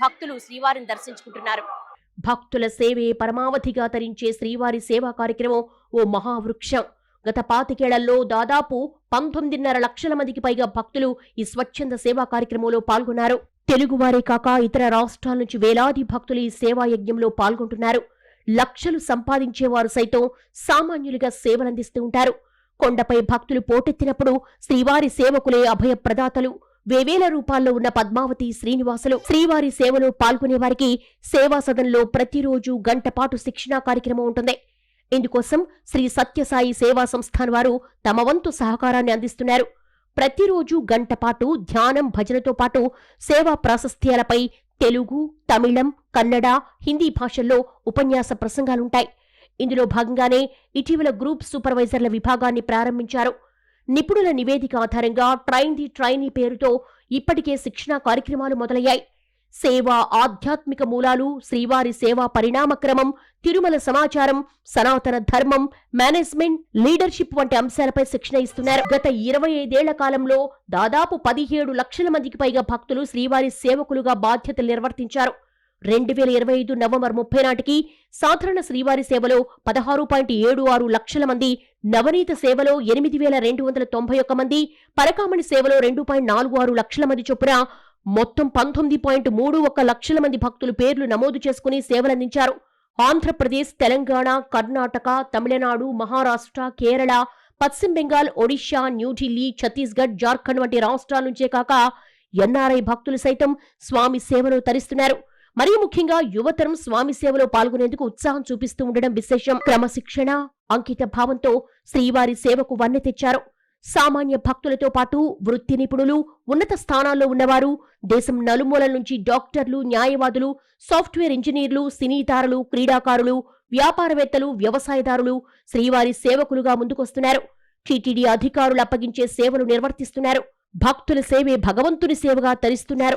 భక్తులు శ్రీవారిని దర్శించుకుంటున్నారు. భక్తుల సేవే పరమావధిగా తరించే శ్రీవారి సేవా కార్యక్రమం ఓ మహావృక్షం. గత 25 ఏళ్లలో దాదాపు 19.5 లక్షల మందికి పైగా భక్తులు ఈ స్వచ్ఛంద సేవా కార్యక్రమంలో పాల్గొన్నారు. తెలుగువారే కాక ఇతర రాష్ట్రాల నుంచి వేలాది భక్తులు ఈ సేవా యజ్ఞంలో పాల్గొంటున్నారు. లక్షలు సంపాదించేవారు సైతం సామాన్యులుగా సేవలందిస్తూ ఉంటారు. కొండపై భక్తులు పోటెత్తినప్పుడు శ్రీవారి సేవకులే అభయ ప్రదాతలు. వేవేల రూపాల్లో ఉన్న పద్మావతి శ్రీనివాసులు శ్రీవారి సేవలో పాల్గొనే వారికి సేవా సదన్లో ప్రతిరోజు గంటపాటు శిక్షణా కార్యక్రమం ఉంటుంది. ఇందుకోసం శ్రీ సత్యసాయి సేవా సంస్థాన్ వారు తమ వంతు సహకారాన్ని అందిస్తున్నారు. ప్రతిరోజు గంటపాటు ధ్యానం, భజనతో పాటు సేవా ప్రాశస్త్యాలపై తెలుగు, తమిళం, కన్నడ, హిందీ భాషల్లో ఉపన్యాస ప్రసంగాలుంటాయి. ఇందులో భాగంగానే ఇటీవల గ్రూప్ సూపర్వైజర్ల విభాగాన్ని ప్రారంభించారు. నిపుణుల నివేదిక ఆధారంగా ట్రైన్ ది ట్రైనీ పేరుతో ఇప్పటికే శిక్షణా కార్యక్రమాలు మొదలయ్యాయి. సేవ, ఆధ్యాత్మిక మూలాలు, శ్రీవారి సేవా పరిణామక్రమం, తిరుమల సమాచారం, సనాతన ధర్మం, మేనేజ్మెంట్, లీడర్షిప్ వంటి అంశాలపై శిక్షణ ఇస్తున్నారు. గత 25 ఏళ్ల కాలంలో దాదాపు 17 లక్షల మందికి పైగా భక్తులు శ్రీవారి సేవకులుగా బాధ్యతలు నిర్వర్తించారు. 2025 నవంబర్ 30 నాటికి సాధారణ శ్రీవారి సేవలో 16.76 లక్షల మంది, నవనీత సేవలో 8,291 మంది, పరకామణి సేవలో 2.46 లక్షల మంది చొప్పున మొత్తం 19.31 లక్షల మంది భక్తులు పేర్లు నమోదు చేసుకుని సేవలందించారు. ఆంధ్రప్రదేశ్, తెలంగాణ, కర్ణాటక, తమిళనాడు, మహారాష్ట్ర, కేరళ, పశ్చిమ బెంగాల్, ఒడిషా, న్యూఢిల్లీ, ఛత్తీస్గఢ్, జార్ఖండ్ వంటి రాష్ట్రాల నుంచే కాక ఎన్ఆర్ఐ భక్తులు సైతం స్వామి సేవలో తరిస్తున్నారు. మరీ ముఖ్యంగా యువతరం స్వామి సేవలో పాల్గొనేందుకు ఉత్సాహం చూపిస్తూ ఉండడం విశేషం. క్రమశిక్షణ, అంకిత భావంతో శ్రీవారి సేవకు వన్నె తెచ్చారు. సామాన్య భక్తులతో పాటు వృత్తి నిపుణులు, ఉన్నత స్థానాల్లో ఉన్నవారు, దేశం నలుమూలల నుంచి డాక్టర్లు, న్యాయవాదులు, సాఫ్ట్వేర్ ఇంజనీర్లు, సినీతారులు, క్రీడాకారులు, వ్యాపారవేత్తలు, వ్యవసాయదారులు శ్రీవారి సేవకులుగా ముందుకొస్తున్నారు. టీటీడీ అధికారులు అప్పగించే సేవలు నిర్వర్తిస్తున్నారు. భక్తుల సేవే భగవంతుని సేవగా తరిస్తున్నారు.